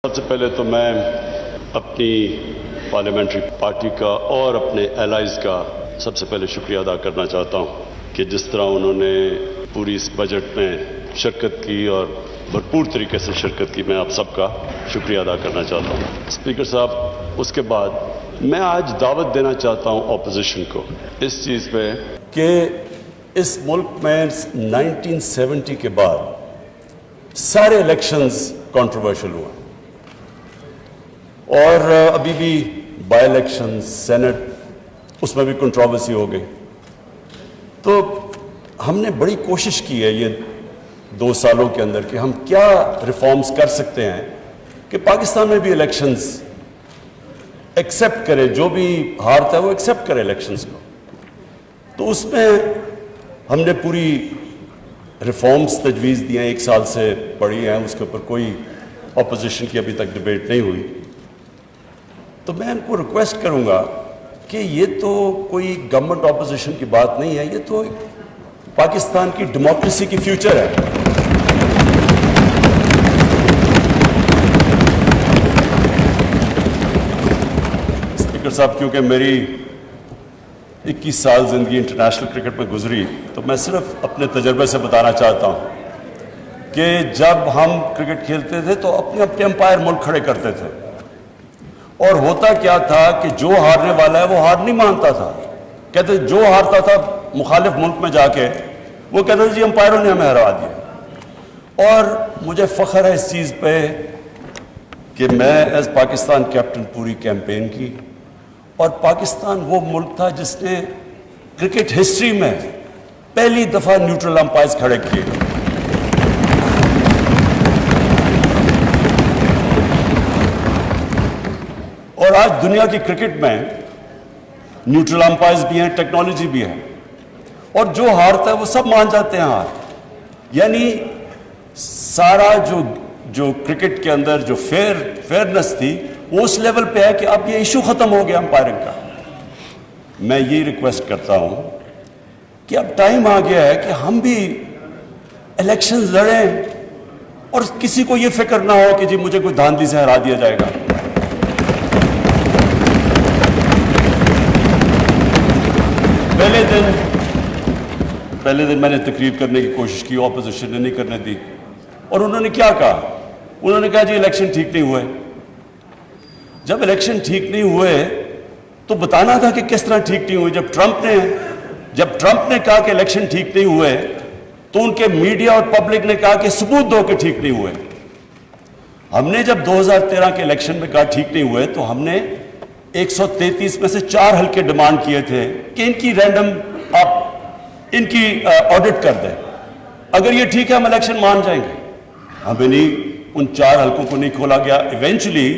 سب سے پہلے تو میں اپنی پارلیمنٹری پارٹی کا اور اپنے ایلائز کا سب سے پہلے شکریہ ادا کرنا چاہتا ہوں کہ جس طرح انہوں نے پوری اس بجٹ میں شرکت کی اور بھرپور طریقے سے شرکت کی، میں آپ سب کا شکریہ ادا کرنا چاہتا ہوں۔ اسپیکر صاحب، اس کے بعد میں آج دعوت دینا چاہتا ہوں اپوزیشن کو اس چیز پہ کہ اس ملک میں 1970 کے بعد سارے الیکشنز کنٹروورشل ہوئے اور ابھی بھی بائی الیکشن سینٹ اس میں بھی کنٹروورسی ہو گئی۔ تو ہم نے بڑی کوشش کی ہے یہ 2 سالوں کے اندر کہ ہم کیا ریفارمز کر سکتے ہیں کہ پاکستان میں بھی الیکشنز ایکسیپٹ کرے، جو بھی ہارتا ہے وہ ایکسیپٹ کرے الیکشنز کو۔ تو اس میں ہم نے پوری ریفارمز تجویز دی ہیں، 1 سال سے پڑھی ہیں، اس کے اوپر کوئی اپوزیشن کی ابھی تک ڈیبیٹ نہیں ہوئی۔ تو میں ان کو ریکویسٹ کروں گا کہ یہ تو کوئی گورنمنٹ اپوزیشن کی بات نہیں ہے، یہ تو پاکستان کی ڈیموکریسی کی فیوچر ہے۔ اسپیکر صاحب، کیونکہ میری 21 سال زندگی انٹرنیشنل کرکٹ میں گزری، تو میں صرف اپنے تجربے سے بتانا چاہتا ہوں کہ جب ہم کرکٹ کھیلتے تھے تو اپنے اپنے امپائر ملک کھڑے کرتے تھے، اور ہوتا کیا تھا کہ جو ہارنے والا ہے وہ ہار نہیں مانتا تھا، کہتے جو ہارتا تھا مخالف ملک میں جا کے وہ کہتے تھے جی امپائروں نے ہمیں ہرا دیا۔ اور مجھے فخر ہے اس چیز پہ کہ میں ایز پاکستان کیپٹن پوری کیمپین کی، اور پاکستان وہ ملک تھا جس نے کرکٹ ہسٹری میں پہلی دفعہ نیوٹرل امپائرز کھڑے کیے۔ اور آج دنیا کی کرکٹ میں نیوٹرل امپائرز بھی ہیں، ٹیکنالوجی بھی ہے، اور جو ہارتا ہے وہ سب مان جاتے ہیں ہار۔ یعنی سارا جو کرکٹ کے اندر جو فیئرنس تھی وہ اس لیول پہ ہے کہ اب یہ ایشو ختم ہو گیا امپائرنگ کا۔ میں یہ ریکویسٹ کرتا ہوں کہ اب ٹائم آ گیا ہے کہ ہم بھی الیکشنز لڑیں اور کسی کو یہ فکر نہ ہو کہ جی مجھے کوئی دھاندلی سے ہرا دیا جائے گا۔ پہلے دن میں نے تقریر کرنے کی کوشش کی، اپوزیشن نے نہیں کرنے دی، اور انہوں نے کیا کہا؟ انہوں نے کہا جی الیکشن ٹھیک نہیں ہوئے۔ جب الیکشن ٹھیک نہیں ہوئے تو بتانا تھا کہ کس طرح ٹھیک نہیں ہوئے۔ جب ٹرمپ نے کہا کہ الیکشن ٹھیک نہیں ہوئے تو ان کے میڈیا اور پبلک نے کہا کہ ثبوت دو کہ ٹھیک نہیں ہوئے۔ ہم نے جب 2013 کے الیکشن میں کہا ٹھیک نہیں ہوئے تو ہم نے 133 میں سے 4 حلقے ڈیمانڈ کیے تھے کہ ان کی رینڈم آپ ان کی آڈٹ کر دیں، اگر یہ ٹھیک ہے ہم الیکشن مان جائیں گے۔ ہمیں نہیں، ان 4 حلقوں کو نہیں کھولا گیا۔ ایونچولی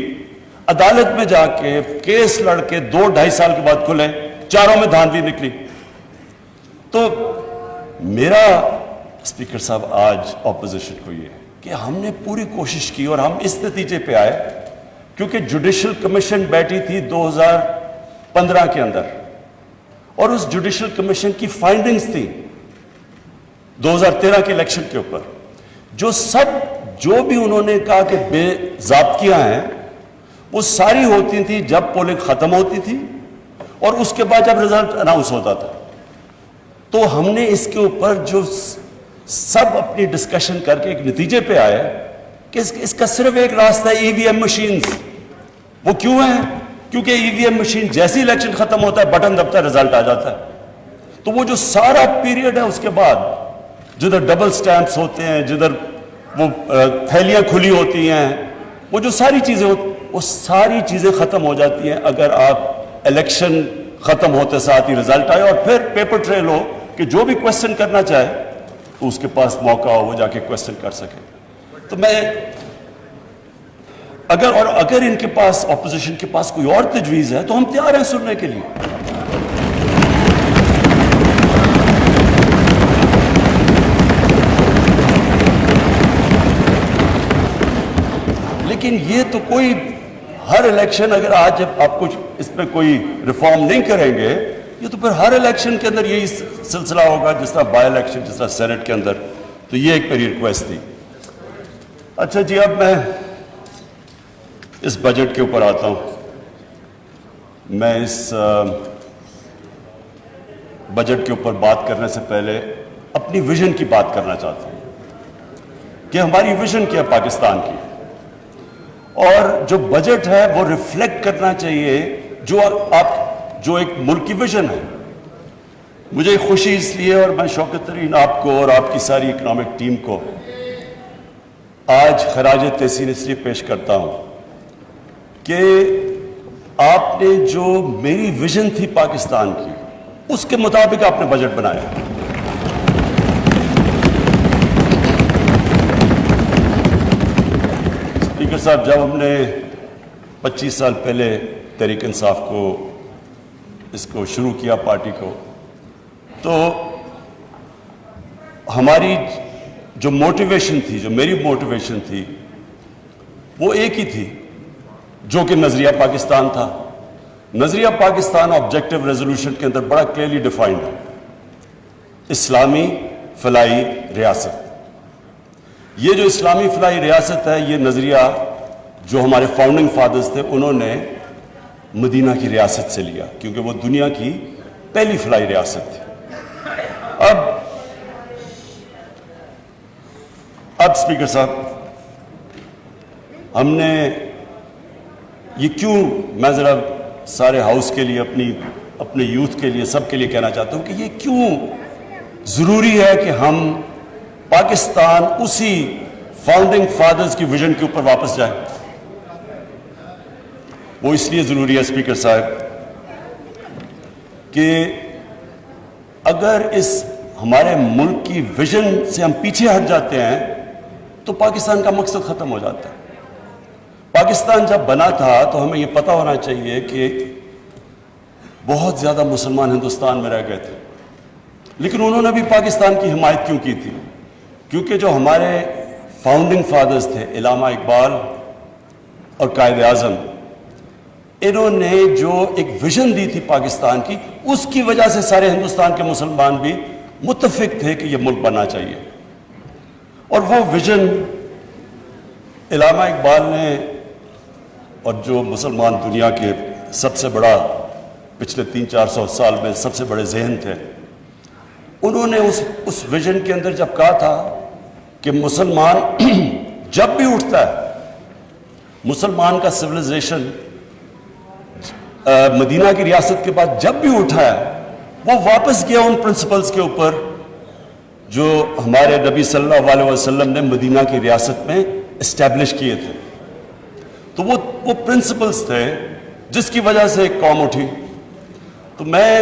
عدالت میں جا کے کیس لڑ کے 2-2.5 سال کے بعد کھلے، 4 میں دھاندلی نکلی۔ تو میرا اسپیکر صاحب آج اپوزیشن کو یہ ہے کہ ہم نے پوری کوشش کی اور ہم اس نتیجے پہ آئے کیونکہ جوڈیشل کمیشن بیٹھی تھی 2015 کے اندر، اور اس جوڈیشل کمیشن کی فائنڈنگز تھی 2013 کے الیکشن کے اوپر، جو بھی انہوں نے کہا کہ بے ضابطیاں ہیں وہ ساری ہوتی تھی جب پولنگ ختم ہوتی تھی اور اس کے بعد جب رزلٹ اناؤنس ہوتا تھا۔ تو ہم نے اس کے اوپر جو سب اپنی ڈسکشن کر کے ایک نتیجے پہ آئے کہ اس کا صرف ایک راستہ ہے، EVM مشینز۔ وہ کیوں ہیں؟ کیونکہ EVM مشین جیسی الیکشن ختم ہوتا ہے بٹن دبتا ہے، رزلٹ آ جاتا ہے۔ تو وہ جو سارا پیریڈ ہے اس کے بعد جدھر ڈبل سٹیمپس ہوتے ہیں، جدھر وہ تھیلیاں کھلی ہوتی ہیں، وہ جو ساری چیزیں وہ ساری چیزیں ختم ہو جاتی ہیں اگر آپ الیکشن ختم ہوتے ساتھ ہی رزلٹ آئے، اور پھر پیپر ٹریل ہو کہ جو بھی کویسچن کرنا چاہے تو اس کے پاس موقع ہو وہ جا کے کویسچن کر سکے۔ تو میں اگر ان کے پاس اپوزیشن کے پاس کوئی اور تجویز ہے تو ہم تیار ہیں سننے کے لیے۔ لیکن یہ تو کوئی ہر الیکشن، اگر آج آپ کچھ اس میں کوئی ریفارم نہیں کریں گے یہ تو پھر ہر الیکشن کے اندر یہی سلسلہ ہوگا، جس طرح بائی الیکشن، جس طرح سینٹ کے اندر۔ تو یہ ایک میری ریکویسٹ تھی۔ اچھا جی، اب میں اس بجٹ کے اوپر آتا ہوں. میں اس بجٹ کے اوپر بات کرنے سے پہلے اپنی ویژن کی بات کرنا چاہتا ہوں کہ ہماری ویژن کیا ہے پاکستان کی, اور جو بجٹ ہے وہ ریفلیکٹ کرنا چاہیے جو ایک ملک کی ویژن ہے. مجھے خوشی اس لیے, اور میں شوکت ترین آپ کو اور آپ کی ساری اکنامک ٹیم کو آج خراج تحسین اس لیے پیش کرتا ہوں کہ آپ نے جو میری ویژن تھی پاکستان کی اس کے مطابق آپ نے بجٹ بنایا. اسپیکر صاحب, جب ہم نے 25 سال پہلے تحریک انصاف کو اس کو شروع کیا پارٹی کو, تو ہماری جو موٹیویشن تھی, جو میری موٹیویشن تھی, وہ ایک ہی تھی جو کہ نظریہ پاکستان تھا. نظریہ پاکستان آبجیکٹو ریزولوشن کے اندر بڑا کلیئرلی ڈیفائنڈ ہے, اسلامی فلاحی ریاست. یہ جو اسلامی فلاحی ریاست ہے, یہ نظریہ جو ہمارے فاؤنڈنگ فادرز تھے انہوں نے مدینہ کی ریاست سے لیا, کیونکہ وہ دنیا کی پہلی فلاحی ریاست تھی. اب اسپیکر صاحب, ہم نے یہ کیوں, میں ذرا سارے ہاؤس کے لیے, اپنے یوتھ کے لیے, سب کے لیے کہنا چاہتا ہوں کہ یہ کیوں ضروری ہے کہ ہم پاکستان اسی فاؤنڈنگ فادرز کی ویژن کے اوپر واپس جائیں. وہ اس لیے ضروری ہے اسپیکر صاحب کہ اگر اس ہمارے ملک کی ویژن سے ہم پیچھے ہٹ جاتے ہیں تو پاکستان کا مقصد ختم ہو جاتا ہے. پاکستان جب بنا تھا تو ہمیں یہ پتہ ہونا چاہیے کہ بہت زیادہ مسلمان ہندوستان میں رہ گئے تھے, لیکن انہوں نے بھی پاکستان کی حمایت کیوں کی تھی؟ کیونکہ جو ہمارے فاؤنڈنگ فادرز تھے, علامہ اقبال اور قائد اعظم, انہوں نے جو ایک ویژن دی تھی پاکستان کی, اس کی وجہ سے سارے ہندوستان کے مسلمان بھی متفق تھے کہ یہ ملک بننا چاہیے. اور وہ ویژن علامہ اقبال نے, اور جو مسلمان دنیا کے سب سے بڑا پچھلے 300-400 سال میں سب سے بڑے ذہن تھے, انہوں نے اس ویژن کے اندر جب کہا تھا کہ مسلمان جب بھی اٹھتا ہے, مسلمان کا سویلائزیشن مدینہ کی ریاست کے بعد جب بھی اٹھا ہے, وہ واپس گیا ان پرنسپلز کے اوپر جو ہمارے نبی صلی اللہ علیہ وسلم نے مدینہ کی ریاست میں اسٹیبلش کیے تھے. تو وہ پرنسپلز تھے جس کی وجہ سے ایک قوم اٹھی. تو میں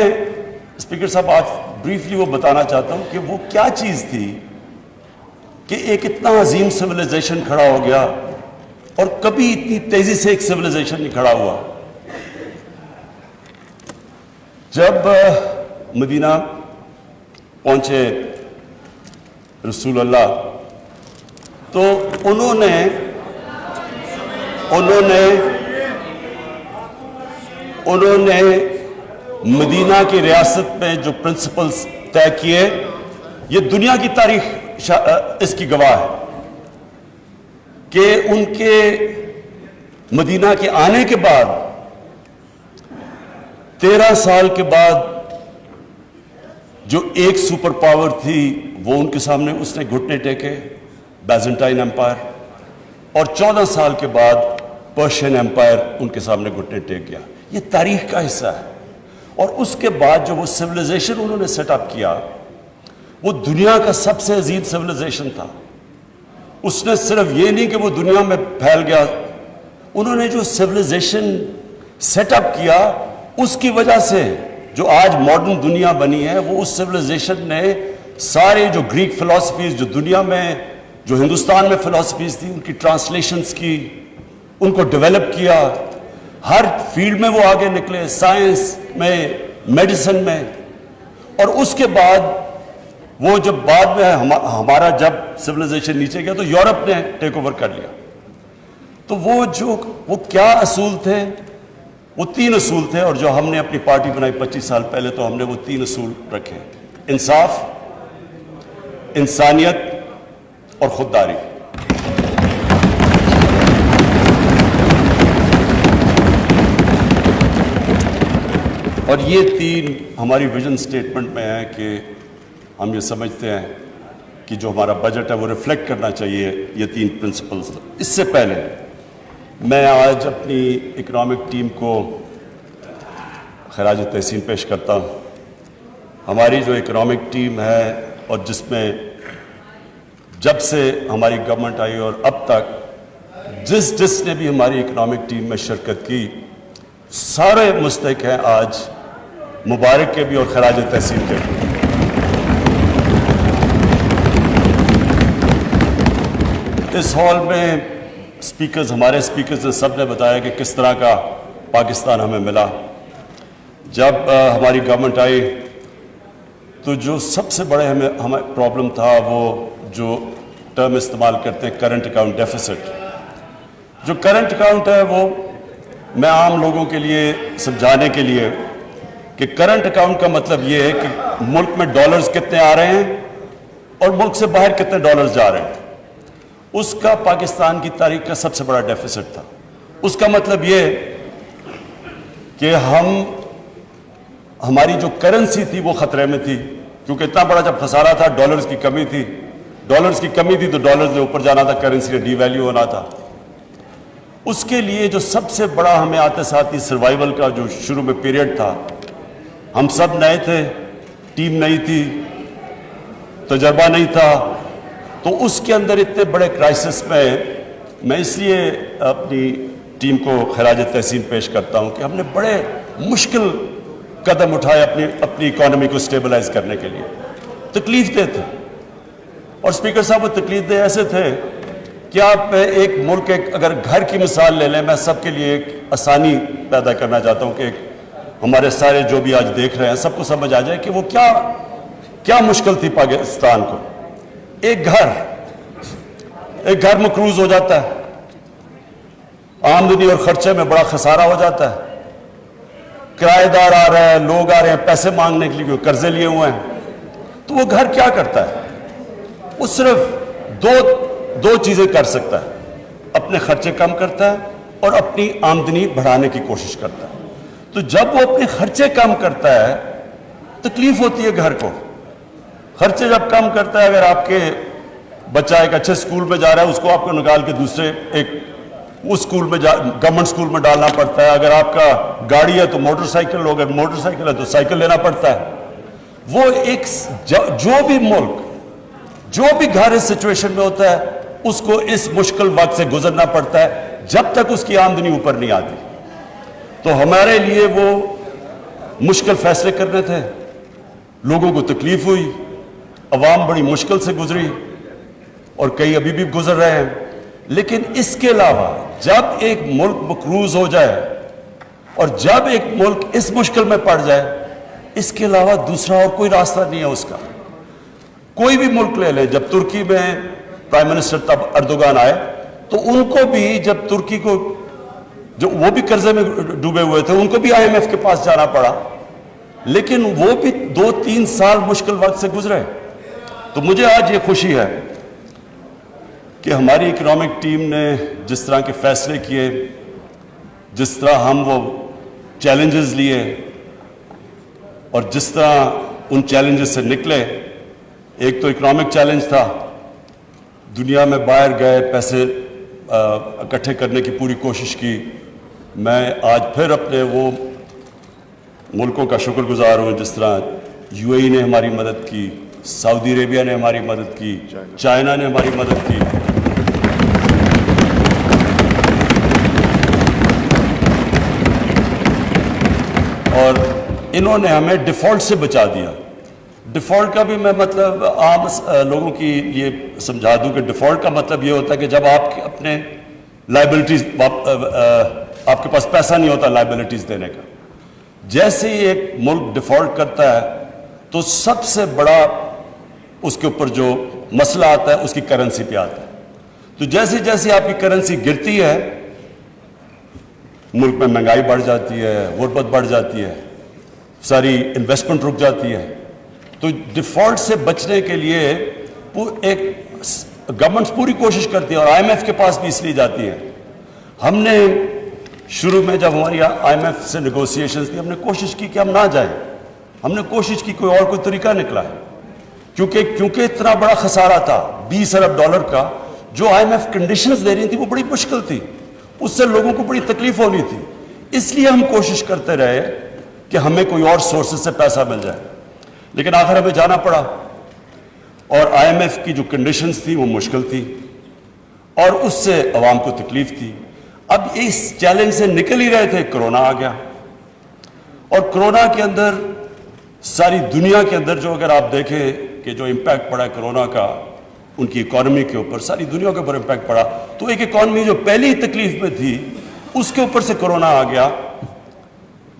اسپیکر صاحب آج بریفلی وہ بتانا چاہتا ہوں کہ وہ کیا چیز تھی کہ ایک اتنا عظیم سویلائزیشن کھڑا ہو گیا, اور کبھی اتنی تیزی سے ایک سویلائزیشن نہیں کھڑا ہوا. جب مدینہ پہنچے رسول اللہ, تو انہوں نے مدینہ کی ریاست میں جو پرنسپلز طے کیے, یہ دنیا کی تاریخ اس کی گواہ ہے کہ ان کے مدینہ کے آنے کے بعد 13 سال کے بعد جو ایک سپر پاور تھی وہ ان کے سامنے اس نے گھٹنے ٹیکے, بیزنٹائن ایمپائر, اور 14 سال کے بعد پرشین ایمپائر ان کے سامنے گھٹنے ٹیک گیا. یہ تاریخ کا حصہ ہے. اور اس کے بعد جو وہ سویلائزیشن انہوں نے سیٹ اپ کیا, وہ دنیا کا سب سے عظیم سویلائزیشن تھا. اس نے صرف یہ نہیں کہ وہ دنیا میں پھیل گیا, انہوں نے جو سویلائزیشن سیٹ اپ کیا اس کی وجہ سے جو آج ماڈرن دنیا بنی ہے, وہ اس سویلائزیشن نے سارے جو گریک فلسفیز جو دنیا میں, جو ہندوستان میں فلسفیز تھی, ان کی ٹرانسلیشنز کی, ان کو ڈیولپ کیا. ہر فیلڈ میں وہ آگے نکلے, سائنس میں, میڈیسن میں. اور اس کے بعد وہ جب بعد میں ہمارا جب سویلائزیشن نیچے گیا تو یورپ نے ٹیک اوور کر لیا. تو وہ کیا اصول تھے؟ وہ 3 اصول تھے, اور جو ہم نے اپنی پارٹی بنائی 25 سال پہلے تو ہم نے وہ 3 اصول رکھے: انصاف, انسانیت اور خودداری. اور یہ تین ہماری ویژن سٹیٹمنٹ میں ہیں کہ ہم یہ سمجھتے ہیں کہ جو ہمارا بجٹ ہے وہ ریفلیکٹ کرنا چاہیے یہ تین پرنسپلز. اس سے پہلے میں آج اپنی اکنامک ٹیم کو خراج تحسین پیش کرتا ہوں. ہماری جو اکنامک ٹیم ہے اور جس میں جب سے ہماری گورنمنٹ آئی اور اب تک جس نے بھی ہماری اکنامک ٹیم میں شرکت کی سارے مستحق ہیں آج مبارک کے بھی اور خراج تحسین کے بھی. اس ہال میں ہمارے اسپیکرز نے سب نے بتایا کہ کس طرح کا پاکستان ہمیں ملا. جب ہماری گورنمنٹ آئی تو جو سب سے بڑے ہمیں پرابلم تھا وہ جو ٹرم استعمال کرتے ہیں کرنٹ اکاؤنٹ ڈیفیسٹ. جو کرنٹ اکاؤنٹ ہے وہ میں عام لوگوں کے لیے سمجھانے کے لیے کہ کرنٹ اکاؤنٹ کا مطلب یہ ہے کہ ملک میں ڈالرز کتنے آ رہے ہیں اور ملک سے باہر کتنے ڈالرز جا رہے ہیں. اس کا پاکستان کی تاریخ کا سب سے بڑا ڈیفیسٹ تھا. اس کا مطلب یہ کہ ہماری جو کرنسی تھی وہ خطرے میں تھی کیونکہ اتنا بڑا جب خسارہ تھا ڈالرز کی کمی تھی تو ڈالرز نے اوپر جانا تھا, کرنسی نے ڈی ویلیو ہونا تھا. اس کے لیے جو سب سے بڑا ہمیں آتے ساتھ ہی سروائیول کا جو شروع میں پیریڈ تھا, ہم سب نئے تھے, ٹیم نئی تھی, تجربہ نہیں تھا, تو اس کے اندر اتنے بڑے کرائسس میں اس لیے اپنی ٹیم کو خراج تحسین پیش کرتا ہوں کہ ہم نے بڑے مشکل قدم اٹھائے اپنی اکانومی کو سٹیبلائز کرنے کے لیے. تکلیف دہ تھے اور اسپیکر صاحب وہ تکلیف دہ ایسے تھے کہ آپ ایک ملک اگر گھر کی مثال لے لیں, میں سب کے لیے ایک آسانی پیدا کرنا چاہتا ہوں کہ ہمارے سارے جو بھی آج دیکھ رہے ہیں سب کو سمجھ آ جائے کہ وہ کیا مشکل تھی پاکستان کو. ایک گھر مقروض ہو جاتا ہے, آمدنی اور خرچے میں بڑا خسارہ ہو جاتا ہے, کرایہ دار آ رہے ہیں, لوگ آ رہے ہیں پیسے مانگنے کے لیے, قرضے لیے ہوئے ہیں, تو وہ گھر کیا کرتا ہے؟ وہ صرف دو چیزیں کر سکتا ہے, اپنے خرچے کم کرتا ہے اور اپنی آمدنی بڑھانے کی کوشش کرتا ہے. تو جب وہ اپنے خرچے کم کرتا ہے تکلیف ہوتی ہے گھر کو. خرچے جب کم کرتا ہے, اگر آپ کے بچہ ایک اچھے اسکول میں جا رہا ہے اس کو آپ کو نکال کے دوسرے اس اسکول میں گورنمنٹ اسکول میں ڈالنا پڑتا ہے. اگر آپ کا گاڑی ہے تو موٹر سائیکل ہو, اگر موٹر سائیکل ہے تو سائیکل لینا پڑتا ہے. وہ جو بھی گھر اس سچویشن میں ہوتا ہے اس کو اس مشکل وقت سے گزرنا پڑتا ہے جب تک اس کی آمدنی اوپر نہیں آتی. تو ہمارے لیے وہ مشکل فیصلے کرنے تھے, لوگوں کو تکلیف ہوئی, عوام بڑی مشکل سے گزری اور کئی ابھی بھی گزر رہے ہیں. لیکن اس کے علاوہ جب ایک ملک مقروض ہو جائے اور جب ایک ملک اس مشکل میں پڑ جائے, اس کے علاوہ دوسرا اور کوئی راستہ نہیں ہے اس کا. کوئی بھی ملک لے لیں, جب ترکی میں پرائم منسٹر تب اردوغان آئے تو ان کو بھی جب ترکی کو جو وہ بھی قرضے میں ڈوبے ہوئے تھے ان کو بھی IMF کے پاس جانا پڑا, لیکن وہ بھی 2-3 سال مشکل وقت سے گزرے. تو مجھے آج یہ خوشی ہے کہ ہماری اکنامک ٹیم نے جس طرح کے فیصلے کیے, جس طرح ہم وہ چیلنجز لیے اور جس طرح ان چیلنجز سے نکلے. ایک تو اکنامک چیلنج تھا, دنیا میں باہر گئے, پیسے اکٹھے کرنے کی پوری کوشش کی. میں آج پھر اپنے وہ ملکوں کا شکر گزار ہوں جس طرح UAE نے ہماری مدد کی, سعودی عربیہ نے ہماری مدد کی, چائنا نے ہماری مدد کی. اور انہوں نے ہمیں ڈیفالٹ سے بچا دیا. ڈیفالٹ کا بھی میں مطلب عام لوگوں کی یہ سمجھا دوں کہ ڈیفالٹ کا مطلب یہ ہوتا ہے کہ جب آپ اپنے لائبلٹیز آپ کے پاس پیسہ نہیں ہوتا لائبلٹیز دینے کا. جیسے ہی ایک ملک ڈیفالٹ کرتا ہے تو سب سے بڑا اس کے اوپر جو مسئلہ آتا ہے اس کی کرنسی پہ آتا ہے. تو جیسے آپ کی کرنسی گرتی ہے ملک میں مہنگائی بڑھ جاتی ہے, غربت بڑھ جاتی ہے, ساری انویسٹمنٹ رک جاتی ہے. تو ڈیفالٹ سے بچنے کے لیے ایک گورنمنٹس پوری کوشش کرتی ہے اور IMF کے پاس بھی اس لیے جاتی ہے. ہم نے شروع میں جب ہماری IMF سے نیگوسیشنز تھی، ہم نے کوشش کی کہ ہم نہ جائیں، ہم نے کوشش کی کوئی طریقہ نکلا ہے، کیونکہ اتنا بڑا خسارہ تھا $20 ارب کا، جو IMF کنڈیشنز دے رہی تھی وہ بڑی مشکل تھی، اس سے لوگوں کو بڑی تکلیف ہونی تھی، اس لیے ہم کوشش کرتے رہے کہ ہمیں کوئی اور سورسز سے پیسہ مل جائے، لیکن آخر ہمیں جانا پڑا، اور IMF کی جو کنڈیشنز تھی وہ مشکل تھی، اور اس سے عوام کو تکلیف تھی۔ اب اس چیلنج سے نکل ہی رہے تھے، کرونا آ گیا، اور کرونا کے اندر ساری دنیا کے اندر جو اگر آپ دیکھیں کہ جو امپیکٹ پڑا ہے کرونا کا ان کی اکانومی کے اوپر، ساری دنیا کے اوپر امپیکٹ پڑا، تو ایک اکانومی جو پہلی تکلیف میں تھی اس کے اوپر سے کرونا آ گیا۔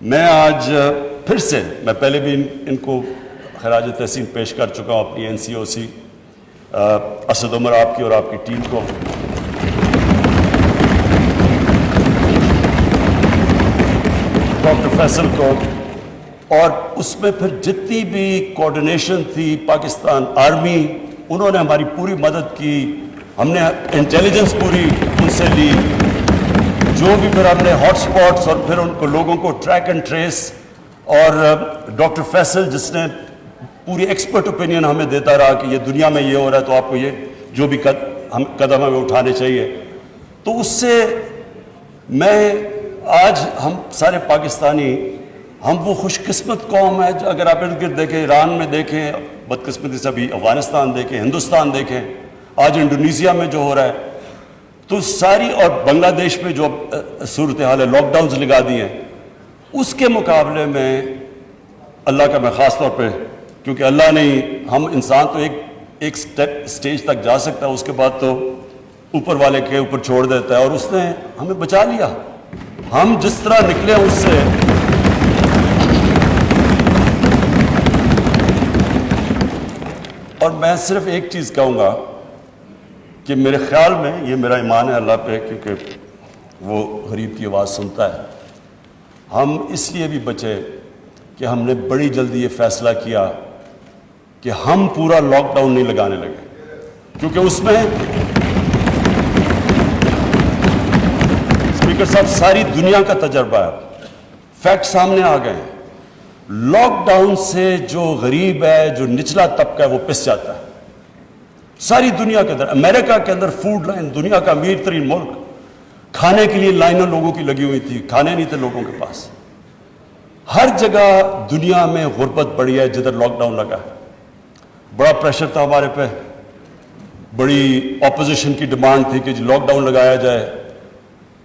میں آج پھر سے، میں پہلے بھی ان کو خراج تحسین پیش کر چکا ہوں، اپنی NCOC اسد عمر آپ کی اور آپ کی ٹیم کو، ڈاکٹر فیصل کو، اور اس میں پھر جتنی بھی کوارڈینیشن تھی پاکستان آرمی، انہوں نے ہماری پوری مدد کی، ہم نے انٹیلیجنس پوری ان سے لی، جو بھی پھر ہم نے ہاٹ سپاٹس اور پھر ان کو لوگوں کو ٹریک اینڈ ٹریس، اور ڈاکٹر فیصل جس نے پوری ایکسپرٹ اوپینین ہمیں دیتا رہا کہ یہ دنیا میں یہ ہو رہا ہے تو آپ کو یہ جو بھی قدم ہمیں اٹھانے چاہیے، تو اس سے میں آج ہم سارے پاکستانی، ہم وہ خوش قسمت قوم ہے، اگر آپ ارد گرد دیکھیں، ایران میں دیکھیں بدقسمتی سے، ابھی افغانستان دیکھیں، ہندوستان دیکھیں، آج انڈونیشیا میں جو ہو رہا ہے، تو ساری، اور بنگلہ دیش میں جو صورتحال ہے، لاک ڈاؤنز لگا دی ہیں، اس کے مقابلے میں اللہ کا میں خاص طور پہ، کیونکہ اللہ نے، ہم انسان تو ایک سٹیج تک جا سکتا ہے، اس کے بعد تو اوپر والے کے اوپر چھوڑ دیتا ہے، اور اس نے ہمیں بچا لیا، ہم جس طرح نکلے اس سے، اور میں صرف ایک چیز کہوں گا کہ میرے خیال میں، یہ میرا ایمان ہے اللہ پہ، کیونکہ وہ غریب کی آواز سنتا ہے، ہم اس لیے بھی بچے کہ ہم نے بڑی جلدی یہ فیصلہ کیا کہ ہم پورا لاک ڈاؤن نہیں لگانے لگے، کیونکہ اس میں اسپیکر صاحب ساری دنیا کا تجربہ ہے، فیکٹ سامنے آ گئے ہیں، لاک ڈاؤن سے جو غریب ہے، جو نچلا طبقہ ہے، وہ پس جاتا ہے۔ ساری دنیا کے اندر، امریکہ کے اندر فوڈ لائن، دنیا کا امیر ترین ملک، کھانے کے لیے لائنوں لوگوں کی لگی ہوئی تھی، کھانے نہیں تھے لوگوں کے پاس۔ ہر جگہ دنیا میں غربت بڑھی ہے جدھر لاک ڈاؤن لگا ہے، بڑا پریشر تھا ہمارے پہ، بڑی اپوزیشن کی ڈیمانڈ تھی کہ جی لاک ڈاؤن لگایا جائے،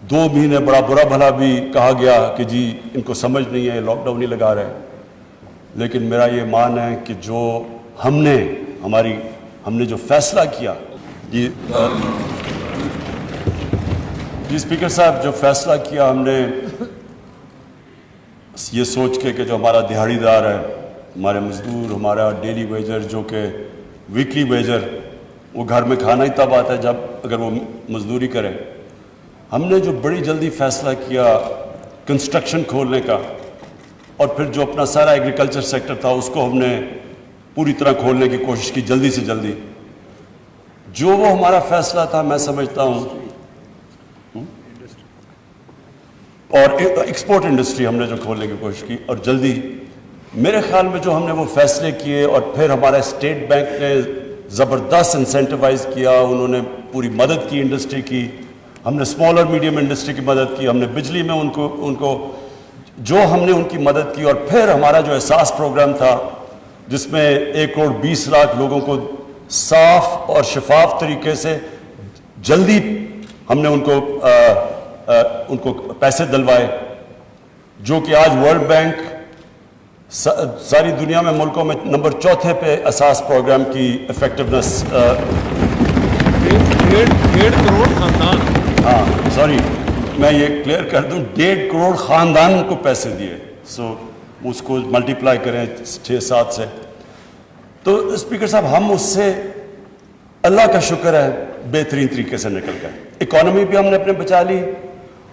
2 مہینے بڑا برا بھلا بھی کہا گیا کہ جی ان کو سمجھ نہیں ہے، لاک ڈاؤن نہیں لگا رہے، لیکن میرا یہ مان ہے کہ جو ہم نے جو فیصلہ کیا، جی اسپیکر صاحب، جو فیصلہ کیا ہم نے یہ سوچ کے کہ جو ہمارا دہاڑی دار ہے، ہمارے مزدور، ہمارا ڈیلی ویجر جو کہ ویکلی ویجر، وہ گھر میں کھانا ہی تب آتا ہے جب اگر وہ مزدوری کرے، ہم نے جو بڑی جلدی فیصلہ کیا کنسٹرکشن کھولنے کا، اور پھر جو اپنا سارا ایگریکلچر سیکٹر تھا اس کو ہم نے پوری طرح کھولنے کی کوشش کی جلدی سے جلدی، جو وہ ہمارا فیصلہ تھا، میں سمجھتا ہوں، اور ایکسپورٹ انڈسٹری ہم نے جو کھولنے کی کوشش کی اور جلدی، میرے خیال میں جو ہم نے وہ فیصلے کیے، اور پھر ہمارا اسٹیٹ بینک نے زبردست انسینٹیوائز کیا، انہوں نے پوری مدد کی انڈسٹری کی، ہم نے اسمال اور میڈیم انڈسٹری کی مدد کی، ہم نے بجلی میں ان کو جو ہم نے ان کی مدد کی، اور پھر ہمارا جو احساس پروگرام تھا جس میں 1,20,00,000 لوگوں کو صاف اور شفاف طریقے سے جلدی ہم نے ان کو پیسے دلوائے، جو کہ آج ورلڈ بینک ساری دنیا میں ملکوں میں نمبر 4 پہ احساس پروگرام کی افیکٹونیس، 1.5 کروڑ خاندان، ہاں سوری میں یہ کلیئر کر دوں، 1.5 کروڑ خاندان کو پیسے دیے، سو اس کو ملٹیپلائی کریں 6-7 سے، تو اسپیکر صاحب ہم اس سے اللہ کا شکر ہے بہترین طریقے سے نکل گئے، اکانومی بھی ہم نے اپنے بچا لی،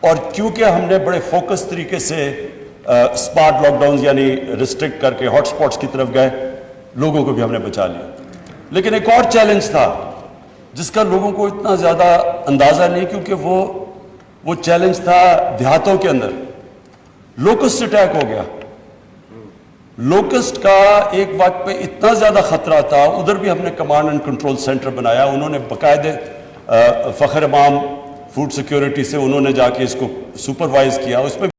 اور کیونکہ ہم نے بڑے فوکس طریقے سے اسمارٹ لاک ڈاؤنز یعنی ریسٹرکٹ کر کے ہاٹ سپاٹس کی طرف گئے، لوگوں کو بھی ہم نے بچا لیا، لیکن ایک اور چیلنج تھا جس کا لوگوں کو اتنا زیادہ اندازہ نہیں، کیونکہ وہ وہ چیلنج تھا دیہاتوں کے اندر، لوکسٹ اٹیک ہو گیا. لوکسٹ کا ایک وقت پہ اتنا زیادہ خطرہ تھا، ادھر بھی ہم نے کمانڈ اینڈ کنٹرول سینٹر بنایا. انہوں نے باقاعدہ فخر امام فوڈ سیکیورٹی سے انہوں نے جا کے اس کو سپروائز کیا. اس میں